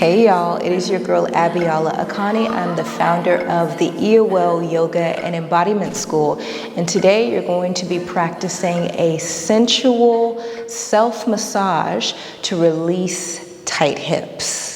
Hey y'all, it is your girl Abiola Akani. I'm the founder of the EOL Yoga and Embodiment School, and today you're going to be practicing a sensual self-massage to release tight hips.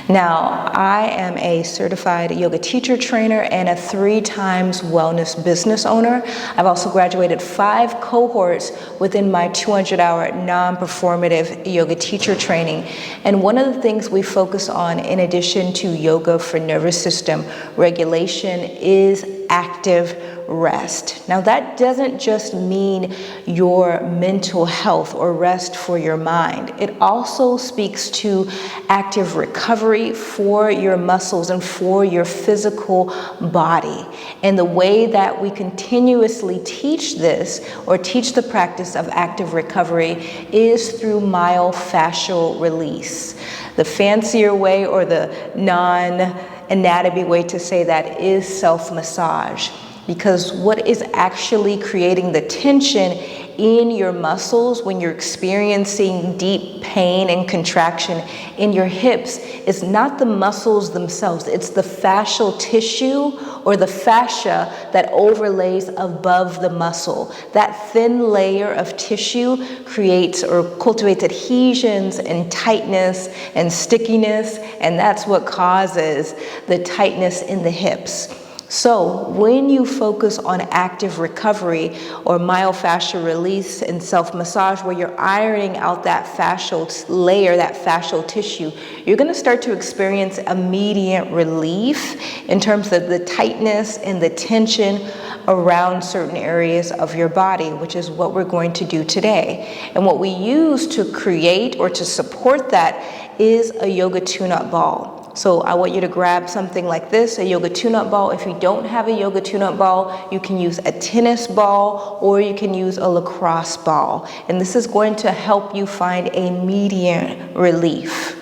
Now, I am a certified yoga teacher trainer and a 3-time wellness business owner. I've also graduated 5 cohorts within my 200-hour non-performative yoga teacher training. And one of the things we focus on in addition to yoga for nervous system regulation is active rest. Now, that doesn't just mean your mental health or rest for your mind. It also speaks to active recovery for your muscles and for your physical body. And the way that we continuously teach this or teach the practice of active recovery is through myofascial release. The fancier way or the non-anatomy way to say that is self-massage. Because what is actually creating the tension in your muscles when you're experiencing deep pain and contraction in your hips is not the muscles themselves, it's the fascial tissue or the fascia that overlays above the muscle. That thin layer of tissue creates or cultivates adhesions and tightness and stickiness, and that's what causes the tightness in the hips. So when you focus on active recovery or myofascial release and self-massage, where you're ironing out that fascial layer, that fascial tissue, you're going to start to experience immediate relief in terms of the tightness and the tension around certain areas of your body, which is what we're going to do today. And what we use to create or to support that is a yoga tune-up ball. So I want you to grab something like this, a yoga tune-up ball. If you don't have a yoga tune-up ball, you can use a tennis ball or you can use a lacrosse ball. And this is going to help you find immediate relief.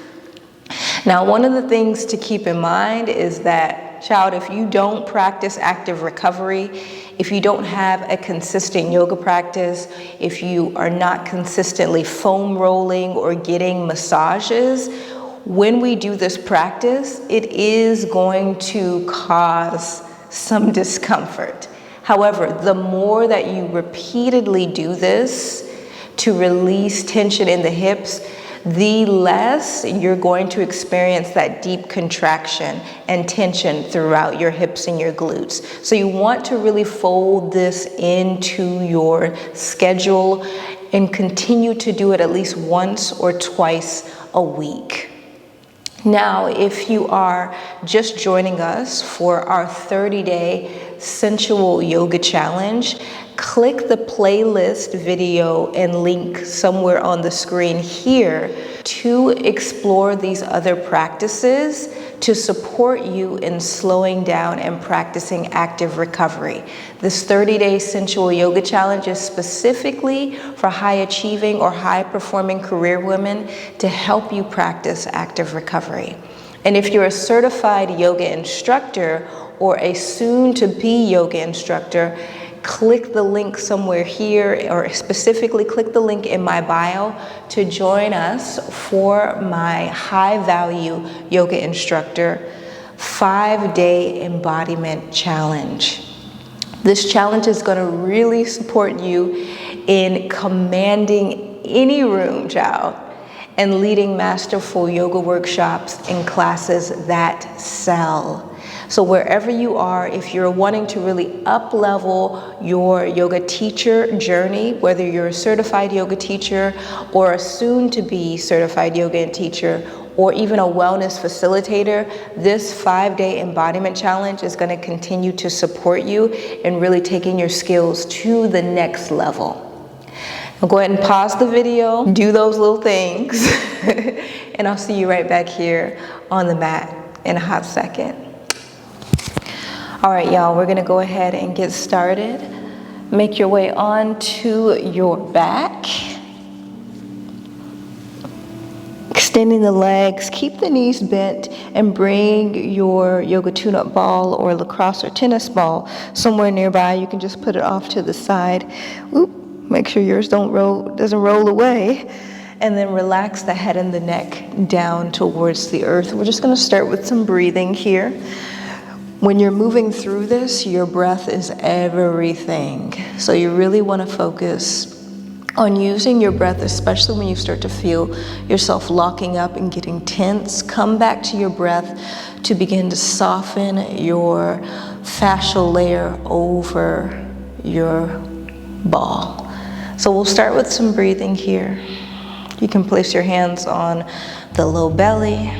Now, one of the things to keep in mind is that, child, if you don't practice active recovery, if you don't have a consistent yoga practice, if you are not consistently foam rolling or getting massages, when we do this practice, it is going to cause some discomfort. However, the more that you repeatedly do this to release tension in the hips, the less you're going to experience that deep contraction and tension throughout your hips and your glutes. So you want to really fold this into your schedule and continue to do it at least once or twice a week. Now, if you are just joining us for our 30-day Sensual Yoga Challenge, click the playlist video and link somewhere on the screen here to explore these other practices to support you in slowing down and practicing active recovery. This 30-day Sensual Yoga Challenge is specifically for high-achieving or high-performing career women to help you practice active recovery. And if you're a certified yoga instructor or a soon-to-be yoga instructor, click the link somewhere here, or specifically click the link in my bio to join us for my high-value yoga instructor 5-day embodiment challenge. This challenge is going to really support you in commanding any room, child, and leading masterful yoga workshops and classes that sell. So wherever you are, if you're wanting to really up-level your yoga teacher journey, whether you're a certified yoga teacher or a soon-to-be certified yoga teacher, or even a wellness facilitator, this 5-day embodiment challenge is going to continue to support you in really taking your skills to the next level. Now go ahead and pause the video, do those little things, and I'll see you right back here on the mat in a hot second. All right, y'all, we're gonna go ahead and get started. Make your way onto your back. Extending the legs, keep the knees bent, and bring your yoga tune-up ball or lacrosse or tennis ball somewhere nearby. You can just put it off to the side. Oop, make sure yours doesn't roll away. and then relax the head and the neck down towards the earth. We're just going to start with some breathing here. When you're moving through this, your breath is everything. So you really want to focus on using your breath, especially when you start to feel yourself locking up and getting tense. Come back to your breath to begin to soften your fascial layer over your ball. So we'll start with some breathing here. You can place your hands on the low belly.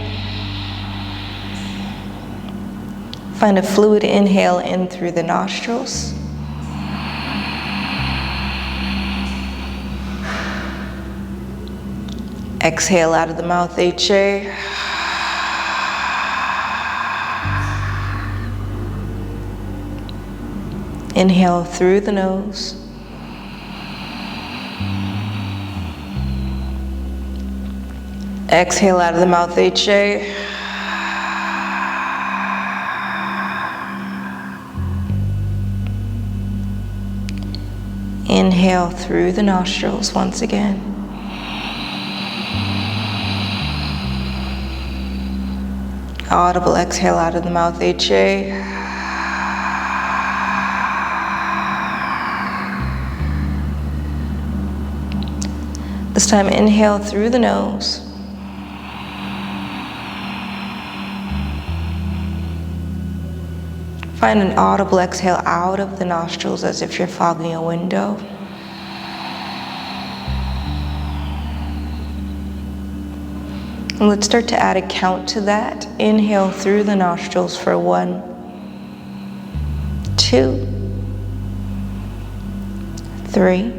Find a fluid inhale in through the nostrils. Exhale out of the mouth, HA. Inhale through the nose. Exhale out of the mouth, HA. Inhale through the nostrils once again. Audible exhale out of the mouth, HA. This time, inhale through the nose. Find an audible exhale out of the nostrils as if you're fogging a window. And let's start to add a count to that. Inhale through the nostrils for 1, 2, 3.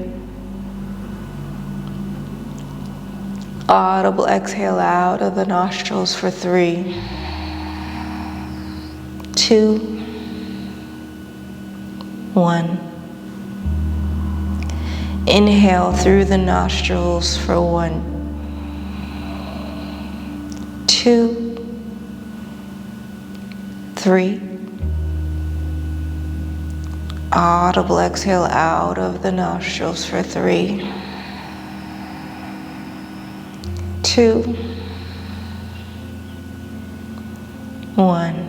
Audible exhale out of the nostrils for 3, 2, 1. Inhale through the nostrils for 1, 2, 3. Audible exhale out of the nostrils for 3, 2, 1.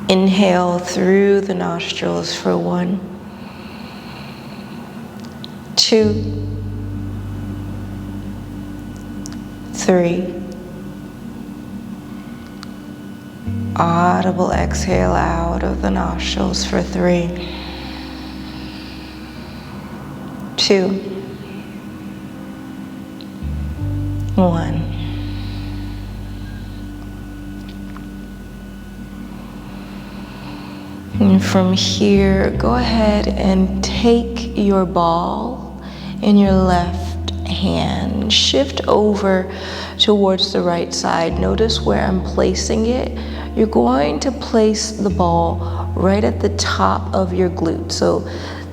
Inhale through the nostrils for 1, 2, 3. Audible exhale out of the nostrils for 3, 2, 1. And from here, go ahead and take your ball in your left hand, shift over towards the right side. Notice where I'm placing it. You're going to place the ball right at the top of your glute. So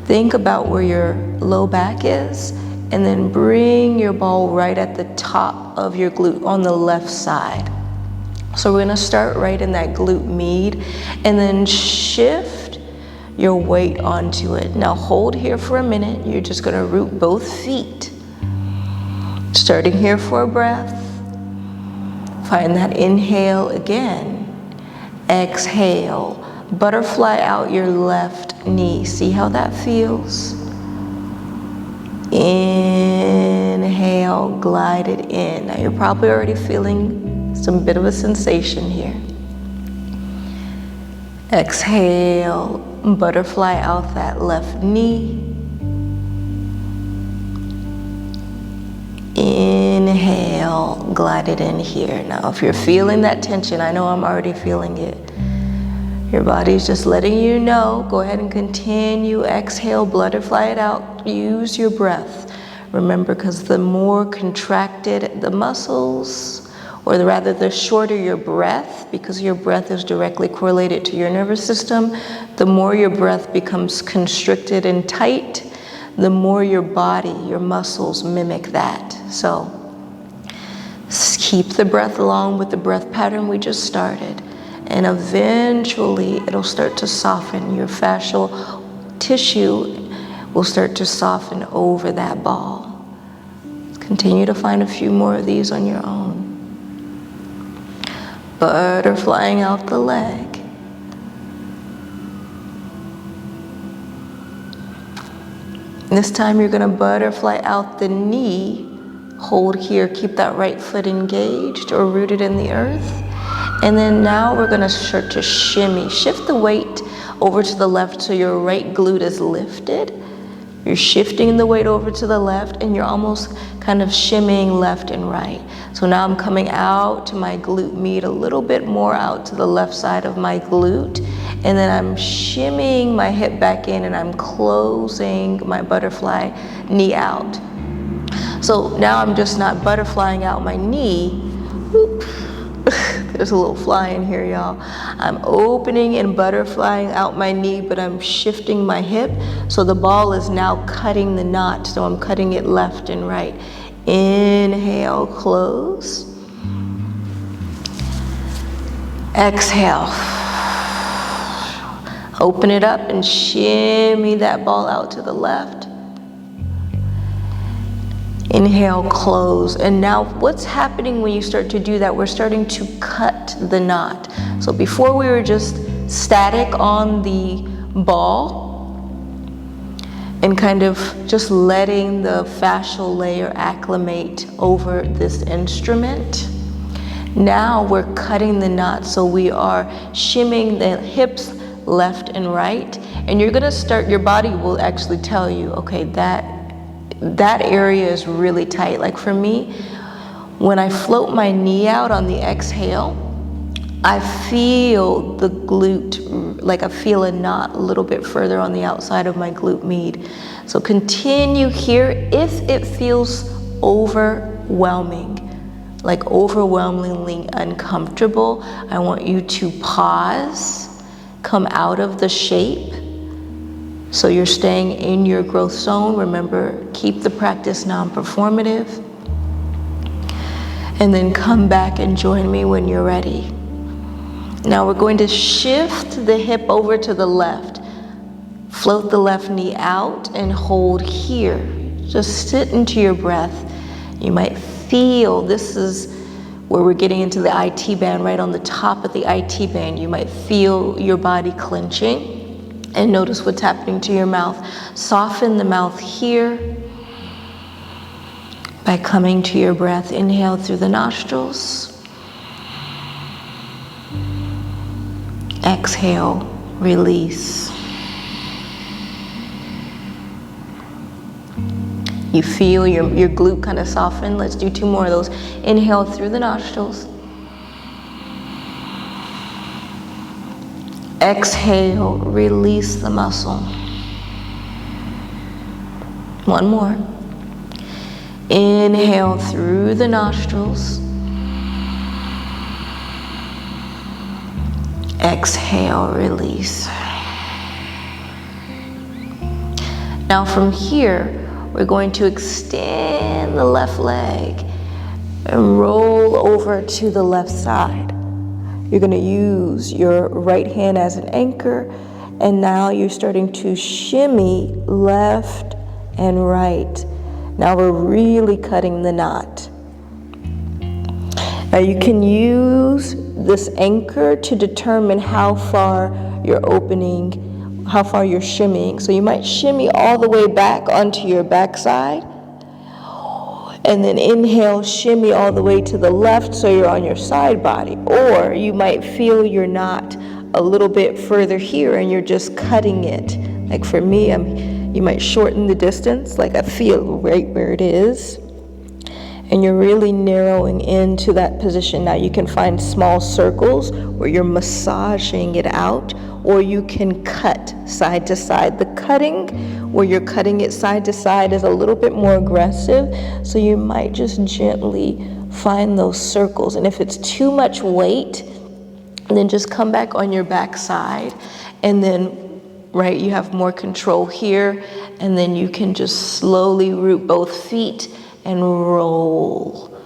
think about where your low back is, and then bring your ball right at the top of your glute on the left side. So we're gonna start right in that glute med, and then shift your weight onto it. Now hold here for a minute. You're just gonna root both feet. Starting here for a breath. Find that inhale again. Exhale, butterfly out your left knee. See how that feels? Inhale, glide it in. Now you're probably already feeling some bit of a sensation here. Exhale, butterfly out that left knee. Inhale, glide it in here. Now if you're feeling that tension, I know I'm already feeling it. Your body's just letting you know. Go ahead and continue. Exhale, butterfly it out. Use your breath. Remember, because the more contracted the muscles, or rather the shorter your breath, because your breath is directly correlated to your nervous system, the more your breath becomes constricted and tight, the more your body, your muscles mimic that. So keep the breath along with the breath pattern we just started, and eventually it'll start to soften. Your fascial tissue will start to soften over that ball. Continue to find a few more of these on your own. Butterflying out the leg. This time you're going to butterfly out the knee. Hold here, keep that right foot engaged or rooted in the earth. And then now we're going to start to shimmy. Shift the weight over to the left so your right glute is lifted. You're shifting the weight over to the left and you're almost kind of shimmying left and right. So now I'm coming out to my glute med, a little bit more out to the left side of my glute. And then I'm shimmying my hip back in and I'm closing my butterfly knee out. So now I'm just not butterflying out my knee. Whoop. There's a little fly in here, y'all. I'm opening and butterflying out my knee, but I'm shifting my hip. So the ball is now cutting the knot. So I'm cutting it left and right. Inhale, close. Exhale. Open it up and shimmy that ball out to the left. Inhale, close. And now what's happening when you start to do that? We're starting to cut the knot. So before we were just static on the ball and kind of just letting the fascial layer acclimate over this instrument. Now we're cutting the knot. So we are shimming the hips left and right. And you're gonna start, your body will actually tell you, okay, that area is really tight. Like for me, when I float my knee out on the exhale, I feel the glute, like I feel a knot a little bit further on the outside of my glute med. So continue here. If it feels overwhelming, like overwhelmingly uncomfortable, I want you to pause, come out of the shape. So you're staying in your growth zone. Remember, keep the practice non-performative. And then come back and join me when you're ready. Now we're going to shift the hip over to the left. Float the left knee out and hold here. Just sit into your breath. You might feel, this is where we're getting into the IT band, right on the top of the IT band. You might feel your body clenching. And notice what's happening to your mouth. Soften the mouth here by coming to your breath. Inhale through the nostrils. Exhale, release. You feel your glute kind of soften. Let's do 2 more of those. Inhale through the nostrils. Exhale, release the muscle. 1 more. Inhale through the nostrils. Exhale, release. Now from here, we're going to extend the left leg and roll over to the left side. You're going to use your right hand as an anchor, and now you're starting to shimmy left and right. Now we're really cutting the knot. Now you can use this anchor to determine how far you're opening, how far you're shimmying. So you might shimmy all the way back onto your backside, and then inhale, shimmy all the way to the left so you're on your side body. Or you might feel your knot a little bit further here and you're just cutting it. Like for me, you might shorten the distance, like I feel right where it is. And you're really narrowing into that position. Now you can find small circles where you're massaging it out, or you can cut side to side. The cutting, where you're cutting it side to side, is a little bit more aggressive, so you might just gently find those circles. And if it's too much weight, then just come back on your back side, and then, right, you have more control here, and then you can just slowly root both feet and roll,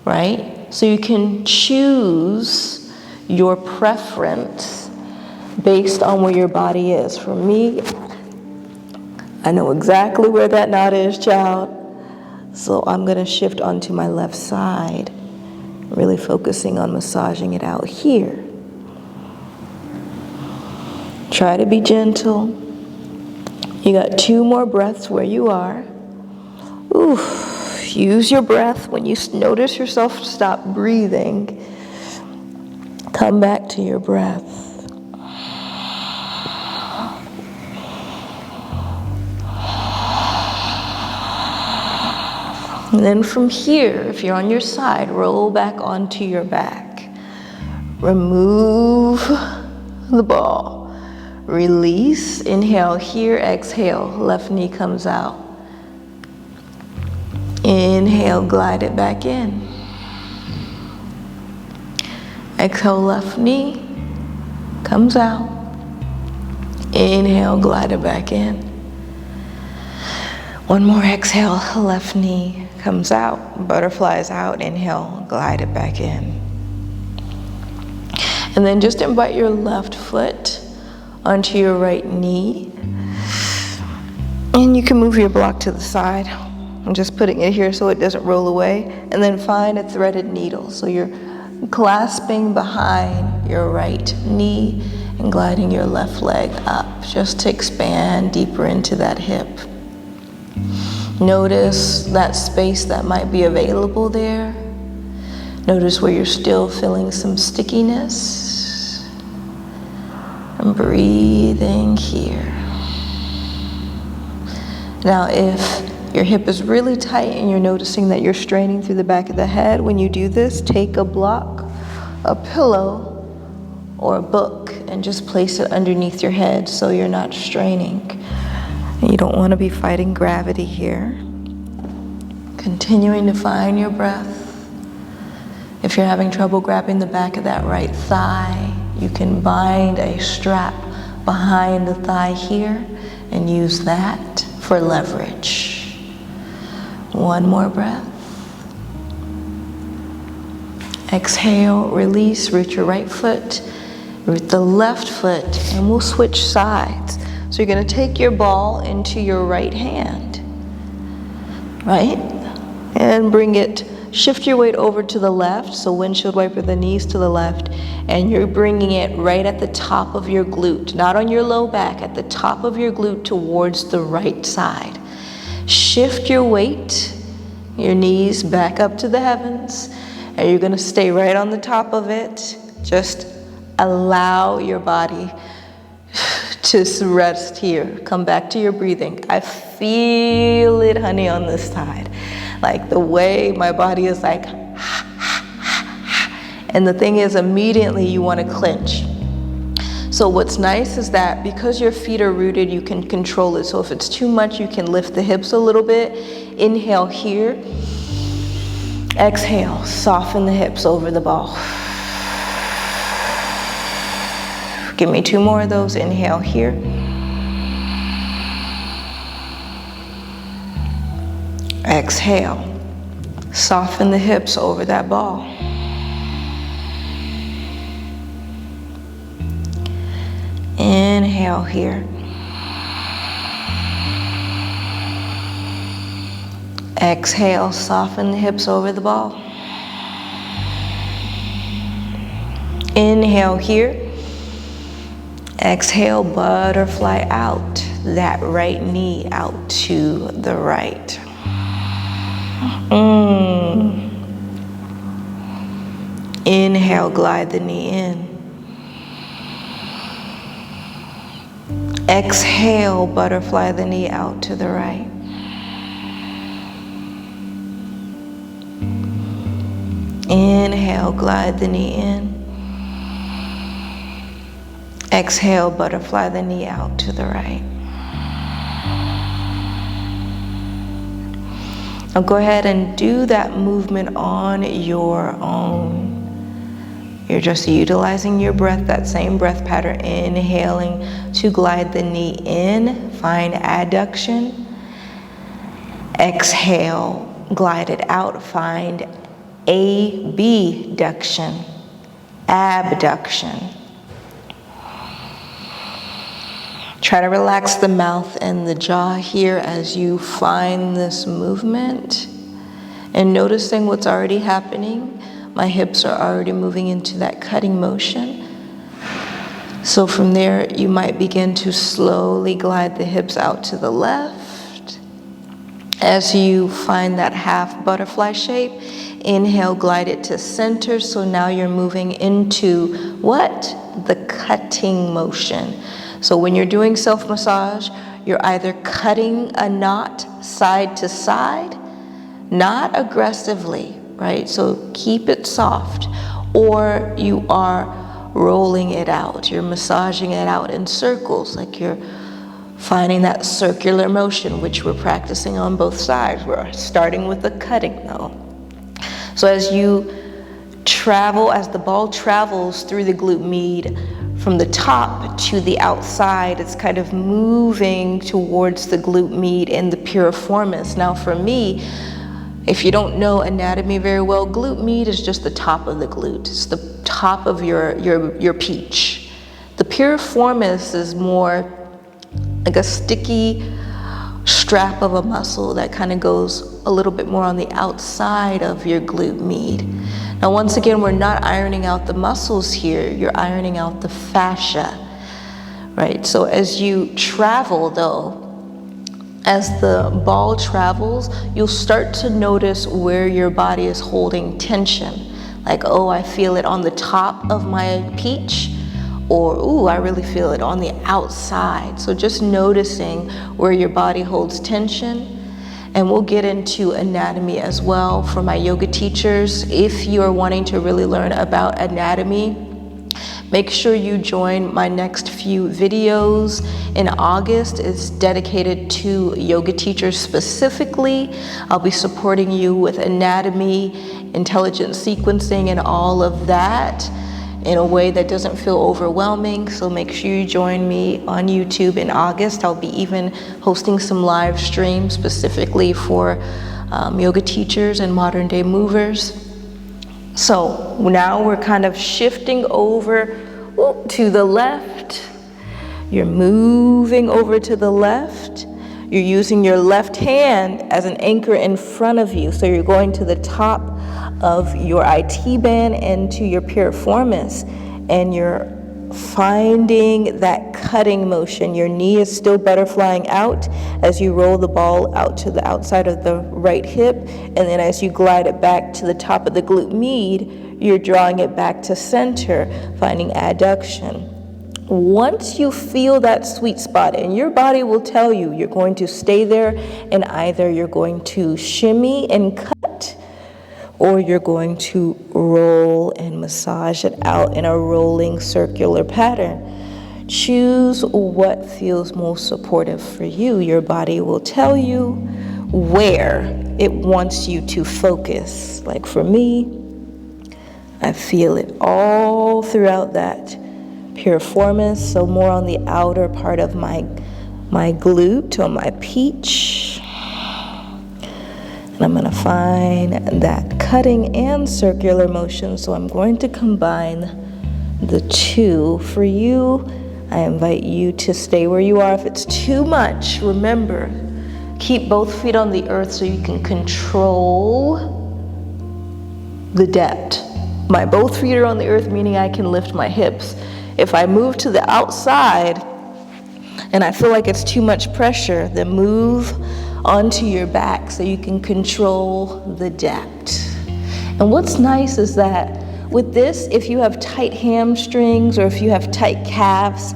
right? So you can choose your preference based on where your body is. For me, I know exactly where that knot is, child. So I'm going to shift onto my left side, really focusing on massaging it out here. Try to be gentle. You got 2 more breaths where you are. Oof. Use your breath. When you notice yourself stop breathing, come back to your breath. And then from here, if you're on your side, roll back onto your back. Remove the ball. Release. Inhale here, exhale. Left knee comes out. Inhale, glide it back in. Exhale, left knee comes out. Inhale, glide it back in. One more exhale, left knee comes out, butterflies out, inhale, glide it back in. And then just invite your left foot onto your right knee. And you can move your block to the side. I'm just putting it here so it doesn't roll away. And then find a threaded needle. So you're clasping behind your right knee and gliding your left leg up just to expand deeper into that hip. Notice that space that might be available there. Notice where you're still feeling some stickiness. And breathing here. Now, if your hip is really tight and you're noticing that you're straining through the back of the head, when you do this, take a block, a pillow, or a book and just place it underneath your head so you're not straining. You don't want to be fighting gravity here. Continuing to find your breath. If you're having trouble grabbing the back of that right thigh, you can bind a strap behind the thigh here and use that for leverage. One more breath. Exhale, release, root your right foot, root the left foot, and we'll switch sides. So you're going to take your ball into your right hand, right? And bring it, shift your weight over to the left, so windshield wiper the knees to the left, and you're bringing it right at the top of your glute, not on your low back, at the top of your glute towards the right side. Shift your weight, your knees back up to the heavens, and you're going to stay right on the top of it. Just allow your body to rest here. Come back to your breathing. I feel it, honey, on this side. Like the way my body is like, and the thing is, immediately you want to clench. So what's nice is that because your feet are rooted, you can control it. So if it's too much, you can lift the hips a little bit. Inhale here. Exhale, soften the hips over the ball. Give me 2 more of those. Inhale here. Exhale. Soften the hips over that ball. Inhale here. Exhale, soften the hips over the ball. Inhale here. Exhale, butterfly out. That right knee out to the right. Inhale, glide the knee in. Exhale, butterfly the knee out to the right. Inhale, glide the knee in. Exhale, butterfly the knee out to the right. Now go ahead and do that movement on your own. You're just utilizing your breath, that same breath pattern, inhaling to glide the knee in, find adduction. Exhale, glide it out, find abduction, abduction. Try to relax the mouth and the jaw here as you find this movement and noticing what's already happening. My hips are already moving into that cutting motion. So from there, you might begin to slowly glide the hips out to the left. As you find that half butterfly shape, inhale, glide it to center. So now you're moving into what? The cutting motion. So when you're doing self-massage, you're either cutting a knot side to side, not aggressively, right? So keep it soft. Or you are rolling it out. You're massaging it out in circles, like you're finding that circular motion, which we're practicing on both sides. We're starting with the cutting though. So as you travel, as the ball travels through the glute med from the top to the outside, it's kind of moving towards the glute med and the piriformis. Now for me, if you don't know anatomy very well, glute med is just the top of the glute. It's the top of your peach. The piriformis is more like a sticky strap of a muscle that kind of goes a little bit more on the outside of your glute med. Now once again, we're not ironing out the muscles here, you're ironing out the fascia, right? So as you travel though, as the ball travels, you'll start to notice where your body is holding tension. Like, oh, I feel it on the top of my peach, or, ooh, I really feel it on the outside. So just noticing where your body holds tension. And we'll get into anatomy as well for my yoga teachers. If you're wanting to really learn about anatomy, make sure you join my next few videos. In August, it's dedicated to yoga teachers specifically. I'll be supporting you with anatomy, intelligent sequencing, and all of that in a way that doesn't feel overwhelming. So make sure you join me on YouTube in August. I'll be even hosting some live streams specifically for yoga teachers and modern day movers. So now we're kind of shifting over to the left. You're moving over to the left. You're using your left hand as an anchor in front of you. So you're going to the top of your IT band and to your piriformis, and you're finding that cutting motion. Your knee is still butterflying out as you roll the ball out to the outside of the right hip, and then as you glide it back to the top of the glute med, you're drawing it back to center, finding adduction. Once you feel that sweet spot, and your body will tell you, you're going to stay there, and either you're going to shimmy and cut, or you're going to roll and massage it out in a rolling circular pattern. Choose what feels most supportive for you. Your body will tell you where it wants you to focus. Like for me, I feel it all throughout that piriformis, so more on the outer part of my glute or my peach. And I'm going to find that cutting and circular motion, so I'm going to combine the two. For you, I invite you to stay where you are. If it's too much, remember, keep both feet on the earth so you can control the depth. My both feet are on the earth, meaning I can lift my hips. If I move to the outside and I feel like it's too much pressure, then move onto your back so you can control the depth. And what's nice is that with this, if you have tight hamstrings or if you have tight calves,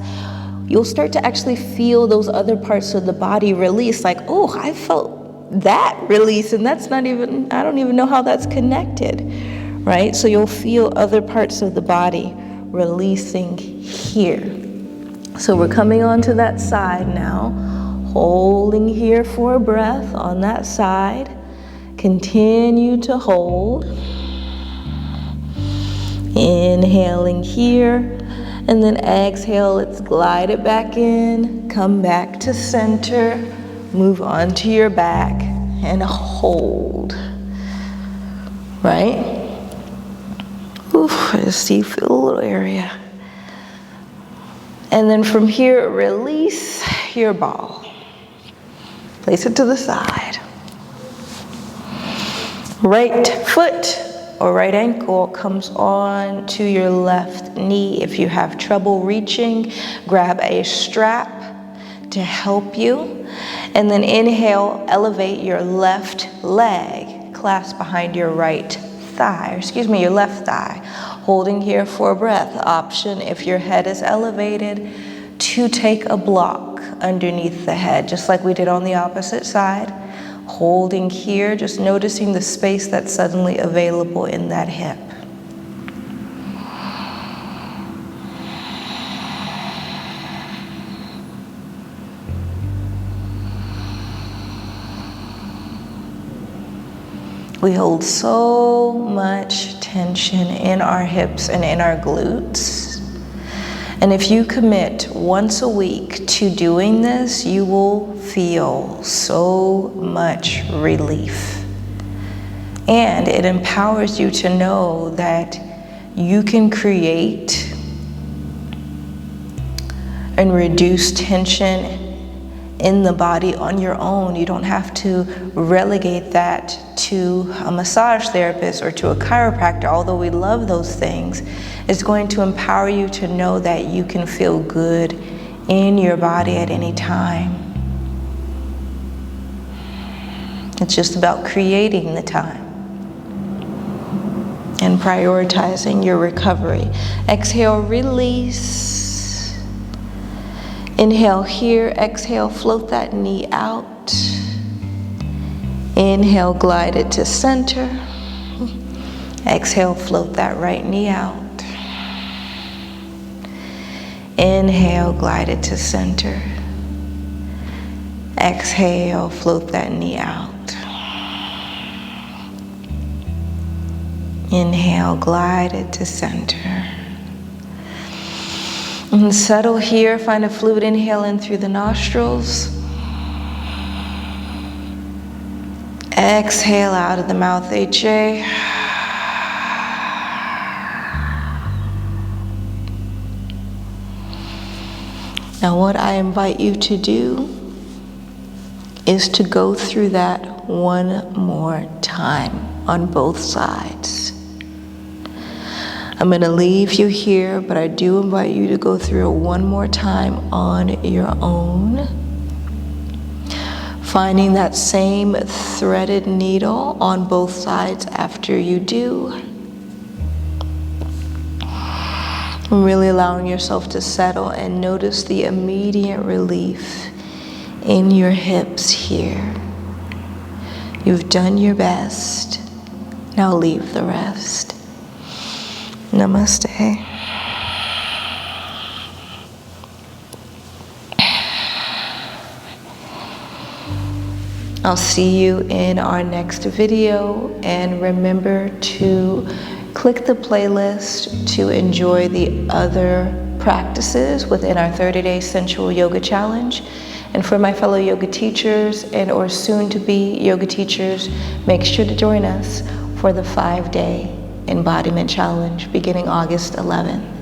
you'll start to actually feel those other parts of the body release. Like, oh, I felt that release, and that's not even, I don't even know how that's connected, right? So you'll feel other parts of the body releasing here. So we're coming onto that side now, holding here for a breath on that side. Continue to hold. Inhaling here, and then exhale, let's glide it back in, come back to center, move onto your back, and hold, right? Oof, I just see, feel a little area. And then from here, release your ball. Place it to the side. Right foot or right ankle comes on to your left knee. If you have trouble reaching, grab a strap to help you. And then inhale, elevate your left leg, clasp behind your right thigh, your left thigh. Holding here for a breath. Option, if your head is elevated, to take a block underneath the head, just like we did on the opposite side. Holding here, just noticing the space that's suddenly available in that hip. We hold so much tension in our hips and in our glutes. And if you commit once a week to doing this, you will feel so much relief. And it empowers you to know that you can create and reduce tension in the body on your own. You don't have to relegate that to a massage therapist or to a chiropractor, although we love those things. It's going to empower you to know that you can feel good in your body at any time. It's just about creating the time and prioritizing your recovery. Exhale, release. Inhale here, exhale, float that knee out. Inhale, glide it to center. Exhale, float that right knee out. Inhale, glide it to center. Exhale, float that knee out. Inhale, glide it to center. And settle here, find a fluid inhale in through the nostrils. Exhale out of the mouth, HA. Now what I invite you to do is to go through that one more time on both sides. I'm going to leave you here, but I do invite you to go through it one more time on your own. Finding that same threaded needle on both sides after you do. Really allowing yourself to settle and notice the immediate relief in your hips here. You've done your best. Now leave the rest. Namaste. I'll see you in our next video, and remember to click the playlist to enjoy the other practices within our 30-day Sensual Yoga Challenge. And for my fellow yoga teachers and or soon-to-be yoga teachers, make sure to join us for the 5-day Embodiment Challenge beginning August 11th.